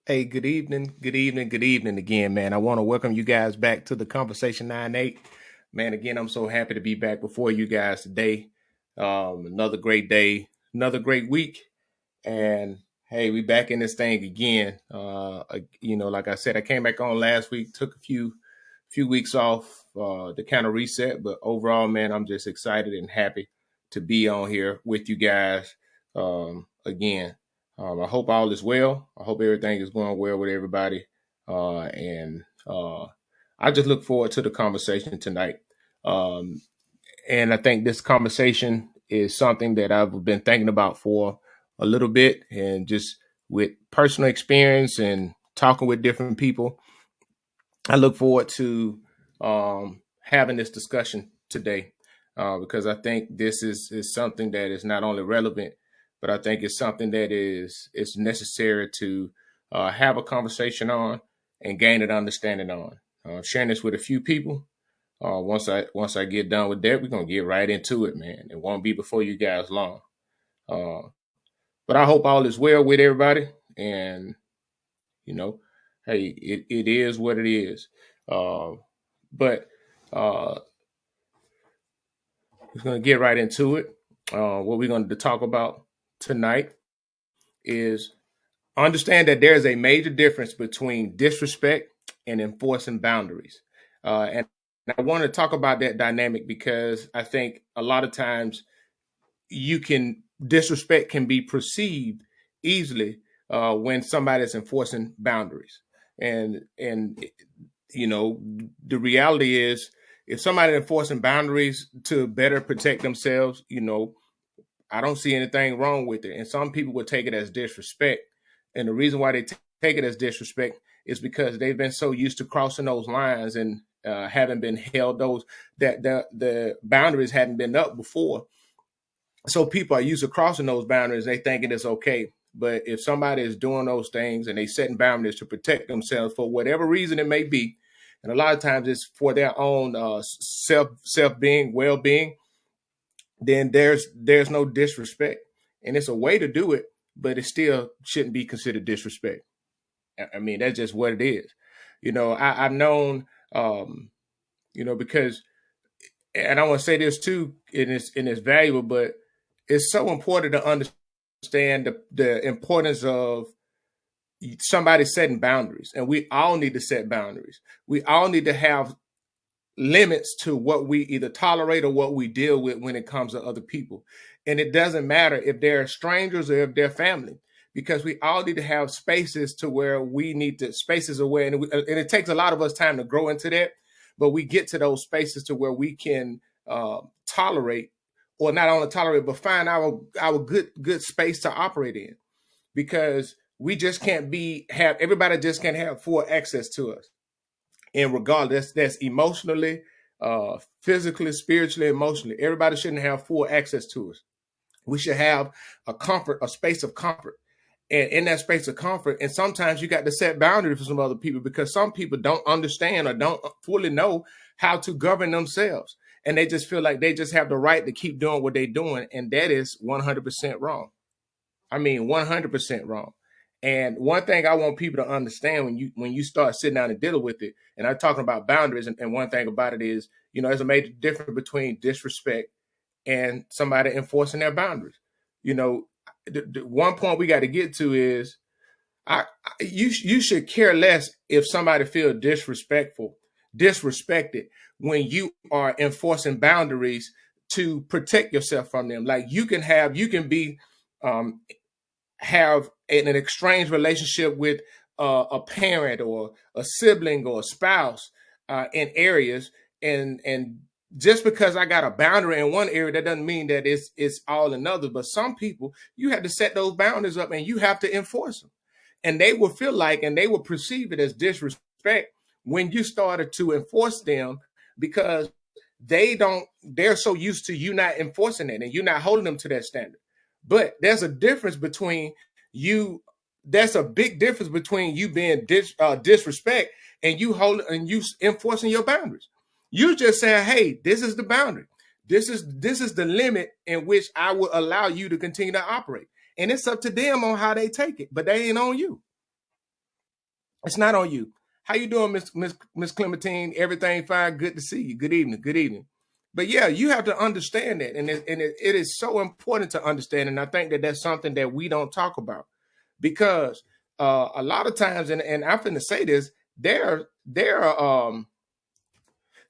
Hey, good evening, good evening, good evening again, man. I want to welcome you guys back to the Conversation 98. Man, again, I'm so happy to be back before you guys today. Another great day, another great week. And hey, we back in this thing again. Like I said, I came back on last week, took a few weeks off to kind of reset, but overall, man, I'm just excited and happy to be on here with you guys again. I hope all is well. I hope everything is going well with everybody. And I just look forward to the conversation tonight. Um, and I think this conversation is something that I've been thinking about for a little bit, and just with personal experience and talking with different people, I look forward to having this discussion today because I think this is something that is not only relevant, but I think it's something that is necessary to have a conversation on and gain an understanding on. Sharing this with a few people. Once I get done with that, we're gonna get right into it, man. It won't be before you guys long. Uh, but I hope all is well with everybody, and you know, hey, it is what it is. Uh, but we're gonna get right into it. What we're going to talk about tonight is understand that there is a major difference between disrespect and enforcing boundaries. And I want to talk about that dynamic because I think a lot of times you can disrespect can be perceived easily when somebody is enforcing boundaries. And the reality is if somebody enforcing boundaries to better protect themselves, I don't see anything wrong with it. And some people would take it as disrespect. And the reason why they take it as disrespect is because they've been so used to crossing those lines and haven't been held those that the boundaries hadn't been up before. So people are used to crossing those boundaries. They thinking it's okay. But if somebody is doing those things and they setting boundaries to protect themselves for whatever reason it may be, and a lot of times it's for their own self being, well being, then there's no disrespect, and it's a way to do it, but it still shouldn't be considered disrespect. I mean, that's just what it is. I've known, because, and I want to say this too, and it's valuable, but it's so important to understand the importance of somebody setting boundaries, and we all need to set boundaries. We all need to have limits to what we either tolerate or what we deal with when it comes to other people. And it doesn't matter if they're strangers or if they're family, because we all need to have spaces to where we need to spaces away. And it takes a lot of us time to grow into that, but we get to those spaces to where we can tolerate, or not only tolerate, but find our good space to operate in, because we just can't have everybody just can't have full access to us. And regardless, that's emotionally, physically, spiritually, emotionally. Everybody shouldn't have full access to us. We should have a space of comfort. And in that space of comfort, and sometimes you got to set boundaries for some other people, because some people don't understand or don't fully know how to govern themselves. And they just feel like they just have the right to keep doing what they're doing. And that is 100% wrong. I mean, 100% wrong. And one thing I want people to understand when you start sitting down and dealing with it, and I'm talking about boundaries, and one thing about it is, there's a major difference between disrespect and somebody enforcing their boundaries. The one point we got to get to is, you should care less if somebody feels disrespected when you are enforcing boundaries to protect yourself from them. Like you can be um, have an estranged relationship with a parent or a sibling or a spouse in areas, and just because I got a boundary in one area, that doesn't mean that it's all in others. But some people, you have to set those boundaries up and you have to enforce them, and they will feel like, and they will perceive it as disrespect when you started to enforce them, because they're so used to you not enforcing it and you're not holding them to that standard. But there's a difference between you. There's a big difference between you being disrespect and you enforcing your boundaries. You just saying, "Hey, this is the boundary. This is the limit in which I will allow you to continue to operate." And it's up to them on how they take it, but they ain't on you. It's not on you. How you doing, Miss Clementine? Everything fine? Good to see you. Good evening. Good evening. But yeah, you have to understand that, and it is so important to understand. And I think that that's something that we don't talk about because a lot of times, and I'm finna say this, there are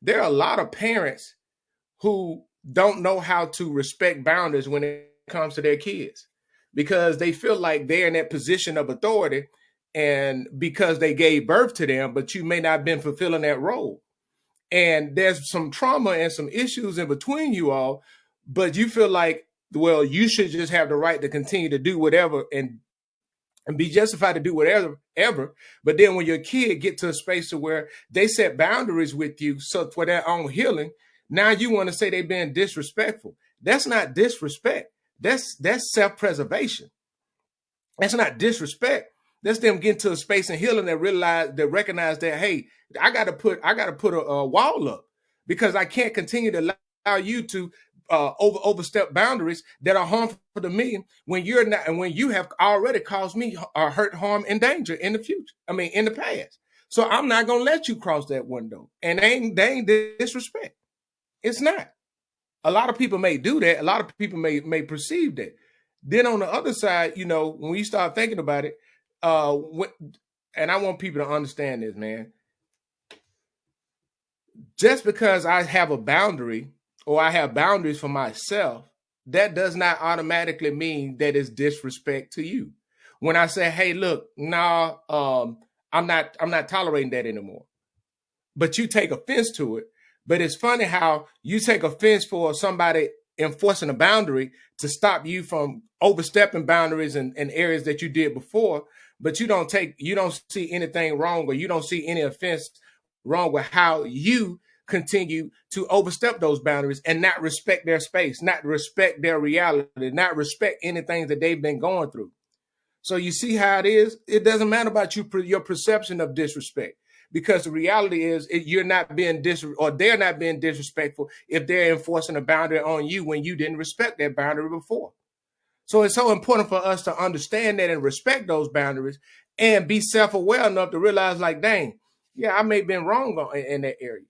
a lot of parents who don't know how to respect boundaries when it comes to their kids because they feel like they're in that position of authority and because they gave birth to them, but you may not have been fulfilling that role. And there's some trauma and some issues in between you all, but you feel like, well, you should just have the right to continue to do whatever and be justified to do whatever ever. But then when your kid get to a space to where they set boundaries with you so for their own healing, now you want to say they've been disrespectful. That's not disrespect. That's self-preservation. That's not disrespect. That's them getting to a space and healing that recognize that, hey, I gotta put a wall up because I can't continue to allow you to overstep boundaries that are harmful to me when you're not, and when you have already caused me hurt, harm, and danger in the future. I mean, in the past. So I'm not gonna let you cross that window. And they ain't disrespect. It's not. A lot of people may do that. A lot of people may perceive that. Then on the other side, when you start thinking about it, and I want people to understand this, man. Just because I have a boundary or I have boundaries for myself, that does not automatically mean that it's disrespect to you. When I say, hey, look, no, I'm not tolerating that anymore. But you take offense to it. But it's funny how you take offense for somebody enforcing a boundary to stop you from overstepping boundaries in areas that you did before, but you don't see anything wrong or you don't see any offense wrong with how you continue to overstep those boundaries and not respect their space, not respect their reality, not respect anything that they've been going through. So you see how it is? It doesn't matter about your perception of disrespect. Because the reality is you're not being or they're not being disrespectful if they're enforcing a boundary on you when you didn't respect that boundary before. So it's so important for us to understand that and respect those boundaries and be self-aware enough to realize like, dang, yeah, I may have been wrong in that area.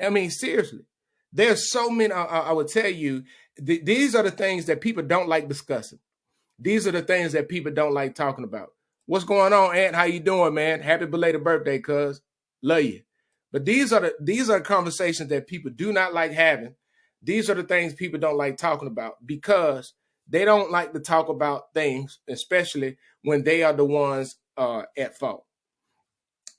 I mean, seriously, there's so many, I would tell you, these are the things that people don't like discussing. These are the things that people don't like talking about. What's going on, Aunt? How you doing, man? Happy belated birthday, cuz. Love you. But these are conversations that people do not like having. These are the things people don't like talking about because they don't like to talk about things, especially when they are the ones at fault.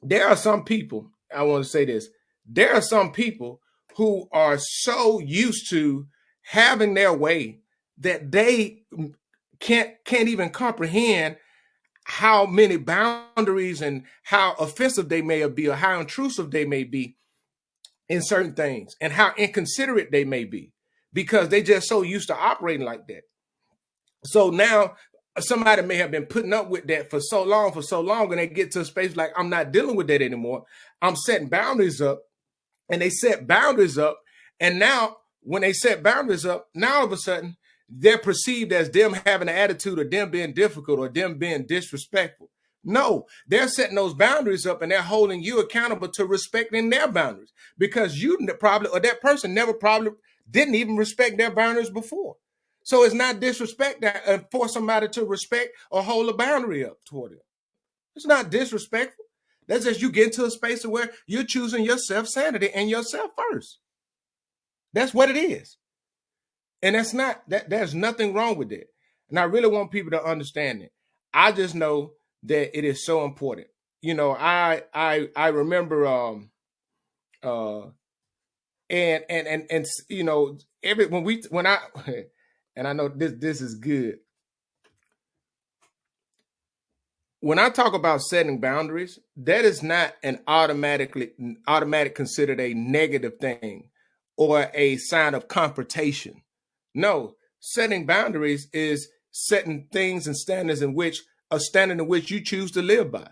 There are some people, I want to say this, there are some people who are so used to having their way that they can't even comprehend how many boundaries and how offensive they may be or how intrusive they may be in certain things and how inconsiderate they may be because they just so used to operating like that. So now somebody may have been putting up with that for so long, and they get to a space like, I'm not dealing with that anymore. I'm setting boundaries up, and they set boundaries up. And now when they set boundaries up, now all of a sudden, they're perceived as them having an attitude or them being difficult or them being disrespectful. No, they're setting those boundaries up and they're holding you accountable to respecting their boundaries because you probably, or that person never probably didn't even respect their boundaries before. So it's not disrespect that for somebody to respect or hold a boundary up toward it. It's not disrespectful. That's just you get into a space where you're choosing your self-sanity and yourself first. That's what it is. And that's not that. There's nothing wrong with it. And I really want people to understand it. I just know that it is so important. I remember when I and I know this is good. When I talk about setting boundaries, that is not an automatic considered a negative thing or a sign of confrontation. No, setting boundaries is setting things and standards in which a standard in which you choose to live by.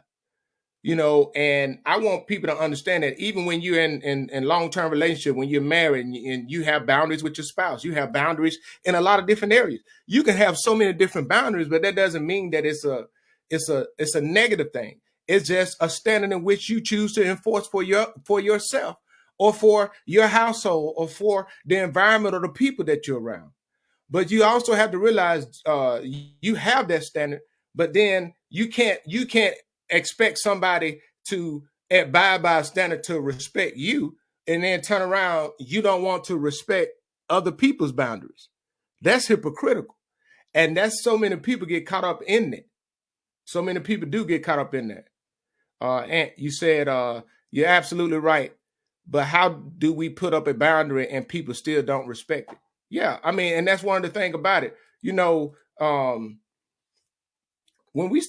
And I want people to understand that even when you're in long-term relationship, when you're married and you have boundaries with your spouse, you have boundaries in a lot of different areas. You can have so many different boundaries, but that doesn't mean that it's a negative thing. It's just a standard in which you choose to enforce for yourself, or for your household, or for the environment or the people that you're around. But you also have to realize you have that standard, but then you can't expect somebody to abide by a standard to respect you, and then turn around, you don't want to respect other people's boundaries. That's hypocritical. And that's, so many people get caught up in it. So many people do get caught up in that. And you said you're absolutely right. But how do we put up a boundary and people still don't respect it? Yeah, I mean, and that's one of the things about it. When we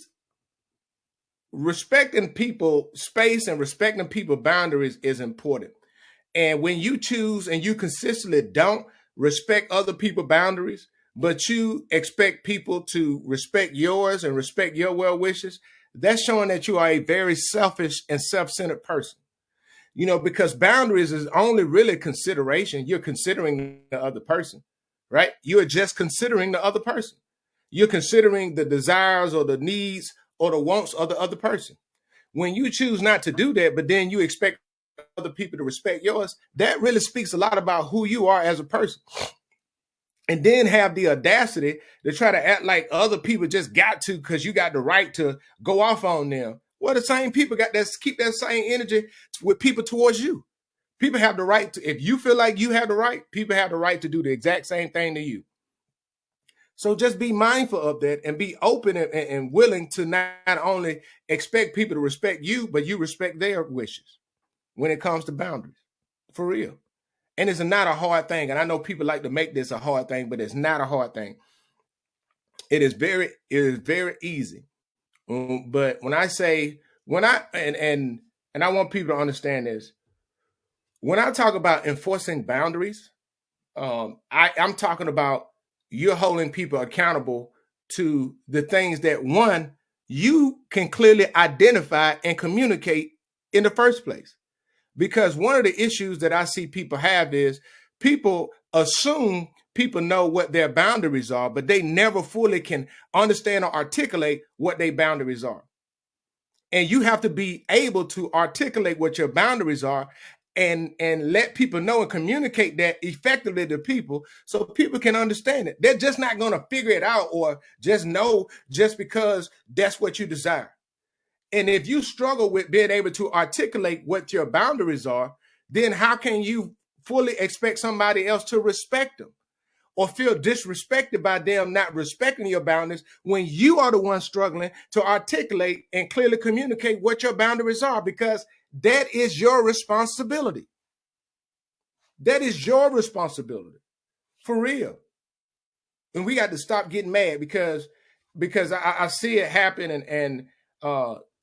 respecting people space and respecting people boundaries is important. And when you choose and you consistently don't respect other people's boundaries, but you expect people to respect yours and respect your well wishes, that's showing that you are a very selfish and self-centered person. Because boundaries is only really consideration. You're considering the other person, right? You're just considering the other person. You're considering the desires or the needs or the wants of the other person. When you choose not to do that, but then you expect other people to respect yours, that really speaks a lot about who you are as a person. And then have the audacity to try to act like other people just got to, because you got the right to go off on them. Well, the same people got that, keep that same energy with people towards you. People have the right to, if you feel like you have the right, people have the right to do the exact same thing to you. So just be mindful of that and be open and willing to not only expect people to respect you, but you respect their wishes when it comes to boundaries, for real. And it's not a hard thing. And I know people like to make this a hard thing, but it's not a hard thing. It is very easy. But when I say, and I want people to understand this, when I talk about enforcing boundaries, I'm talking about you're holding people accountable to the things that, one, you can clearly identify and communicate in the first place. Because one of the issues that I see people have is people assume people know what their boundaries are, but they never fully can understand or articulate what their boundaries are. And you have to be able to articulate what your boundaries are and let people know and communicate that effectively to people so people can understand it. They're just not going to figure it out or just know just because that's what you desire. And if you struggle with being able to articulate what your boundaries are, then how can you fully expect somebody else to respect them or feel disrespected by them not respecting your boundaries when you are the one struggling to articulate and clearly communicate what your boundaries are? Because that is your responsibility. That is your responsibility, for real. And we got to stop getting mad because I see it happen, and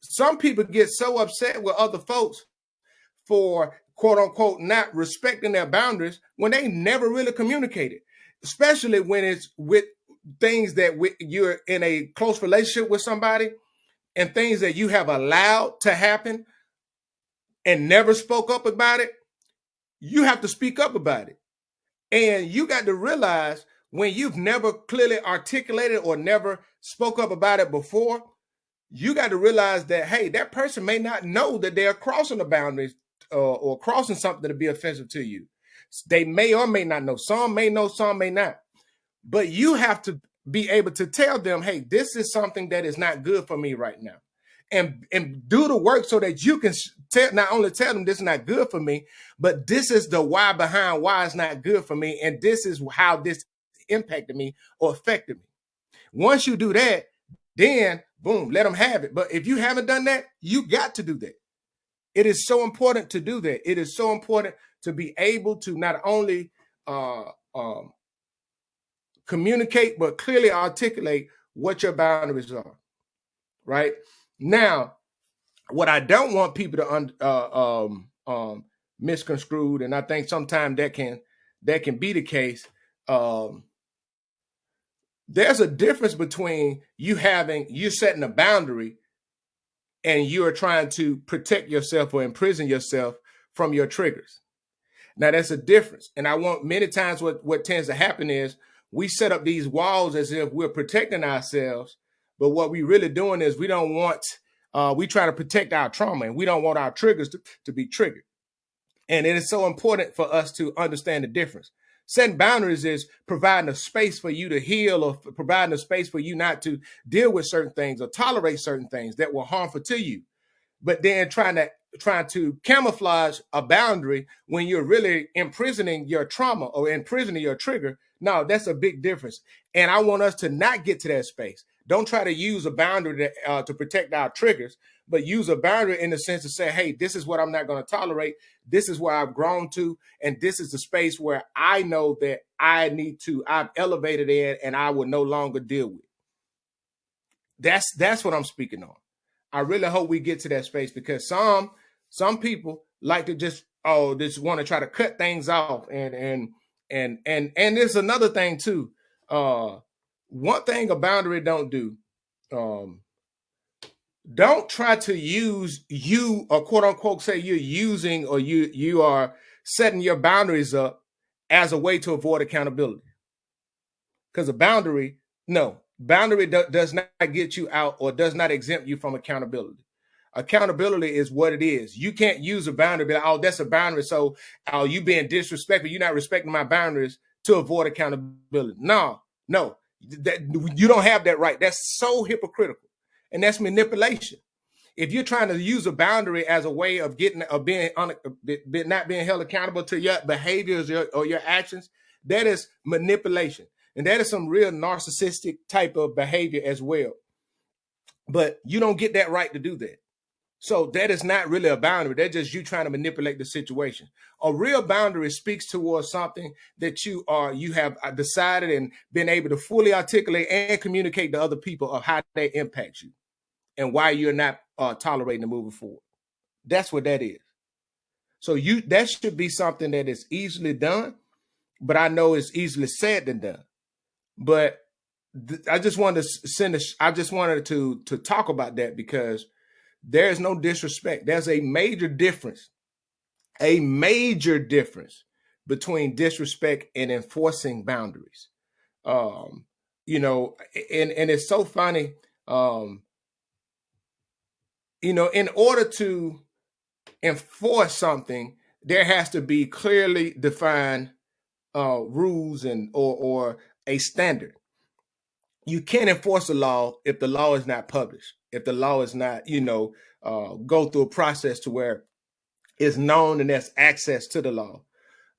some people get so upset with other folks for, quote unquote, not respecting their boundaries when they never really communicated, especially when it's with things that you're in a close relationship with somebody and things that you have allowed to happen and never spoke up about it. You have to speak up about it. And you got to realize when you've never clearly articulated or never spoke up about it before, you got to realize that, hey, that person may not know that they're crossing the boundaries or crossing something to be offensive to you. They may or may not know. Some may know, some may not. But you have to be able to tell them, hey, this is something that is not good for me right now. And do the work so that you can not only tell them this is not good for me, but this is the why behind why it's not good for me. And this is how this impacted me or affected me. Once you do that, then boom, let them have it. But if you haven't done that, you got to do that. It is so important to do that. It is so important to be able to not only communicate, but clearly articulate what your boundaries are, right? Now, what I don't want people to misconstrued, and I think sometimes that can be the case. There's a difference between you setting a boundary and you are trying to protect yourself or imprison yourself from your triggers. Now, that's a difference. And I want many times what tends to happen is we set up these walls as if we're protecting ourselves. But what we're really doing is we don't want We try to protect our trauma, and we don't want our triggers to be triggered. And it is so important for us to understand the difference. Setting boundaries is providing a space for you to heal, or providing a space for you not to deal with certain things or tolerate certain things that were harmful to you. But then trying to camouflage a boundary when you're really imprisoning your trauma or imprisoning your trigger. No, that's a big difference. And I want us to not get to that space. Don't try to use a boundary to protect our triggers, but use a boundary in the sense to say, hey, this is what I'm not going to tolerate. This is where I've grown to. And this is the space where I know that I've elevated in and I will no longer deal with. That's what I'm speaking on. I really hope we get to that space, because some people like to just want to try to cut things off. And there's another thing too. One thing a boundary don't do, don't try to use you, or quote unquote say you're using, or you are setting your boundaries up as a way to avoid accountability. Because a boundary does not get you out, or does not exempt you from accountability. Accountability is what it is. You can't use a boundary, be like, oh, that's a boundary, so you being disrespectful, you're not respecting my boundaries to avoid accountability. No, you don't have that right. That's so hypocritical, and that's manipulation. If you're trying to use a boundary as a way of not being held accountable to your behaviors or your actions, that is manipulation. And that is some real narcissistic type of behavior as well. But you don't get that right to do that. So that is not really a boundary. That's just you trying to manipulate the situation. A real boundary speaks towards something that you have decided and been able to fully articulate and communicate to other people of how they impact you and why you're not tolerating and moving forward. That's what that is. So that should be something that is easily done, but I know it's easily said than done. But I just wanted to talk about that, because there is no disrespect. There's a major difference between disrespect and enforcing boundaries. And it's so funny. In order to enforce something, there has to be clearly defined rules or a standard. You can't enforce a law if the law is not published, if the law is not, go through a process to where it's known and there's access to the law.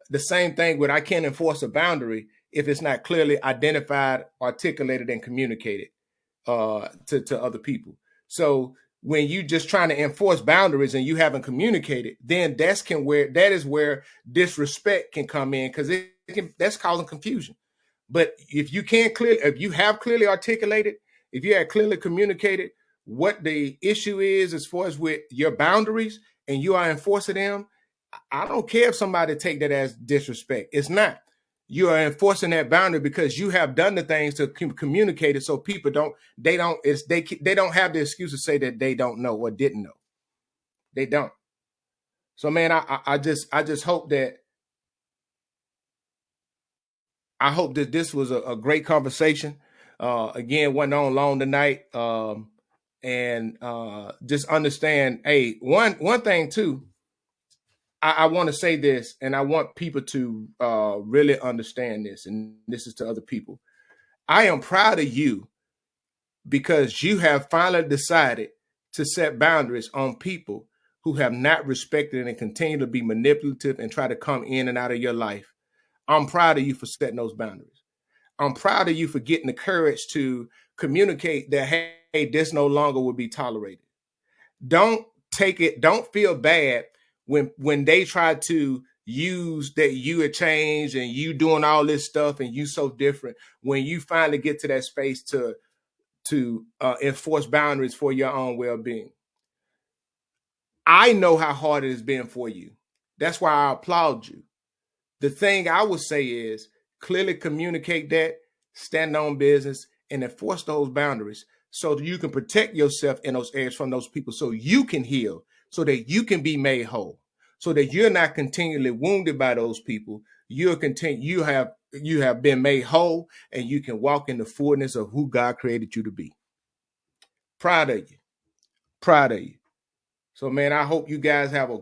The same thing with, I can't enforce a boundary if it's not clearly identified, articulated, and communicated to other people. So when you just trying to enforce boundaries and you haven't communicated, then that is where disrespect can come in, because that's causing confusion. But if you have clearly articulated, if you have clearly communicated what the issue is as far as with your boundaries, and you are enforcing them, I don't care if somebody take that as disrespect. It's not. You are enforcing that boundary because you have done the things to communicate it, so people don't have the excuse to say that they don't know or didn't know. They don't. So man, I just hope that this was a great conversation. Again, wasn't on long tonight. And just understand, hey, one thing too, I want to say this, and I want people to really understand this, and this is to other people. I am proud of you, because you have finally decided to set boundaries on people who have not respected and continue to be manipulative and try to come in and out of your life. I'm proud of you for setting those boundaries. I'm proud of you for getting the courage to communicate that, hey, this no longer will be tolerated. Don't feel bad when they try to use that you had changed and you doing all this stuff and you so different, when you finally get to that space to enforce boundaries for your own well-being. I know how hard it has been for you. That's why I applaud you. The thing I would say is clearly communicate that, stand on business, and enforce those boundaries so that you can protect yourself in those areas from those people, so you can heal, so that you can be made whole, so that you're not continually wounded by those people. You have been made whole, and you can walk in the fullness of who God created you to be. Proud of you. Proud of you. So, man, I hope you guys have a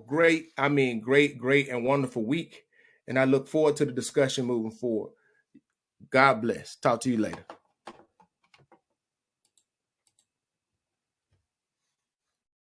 great and wonderful week. And I look forward to the discussion moving forward. God bless. Talk to you later.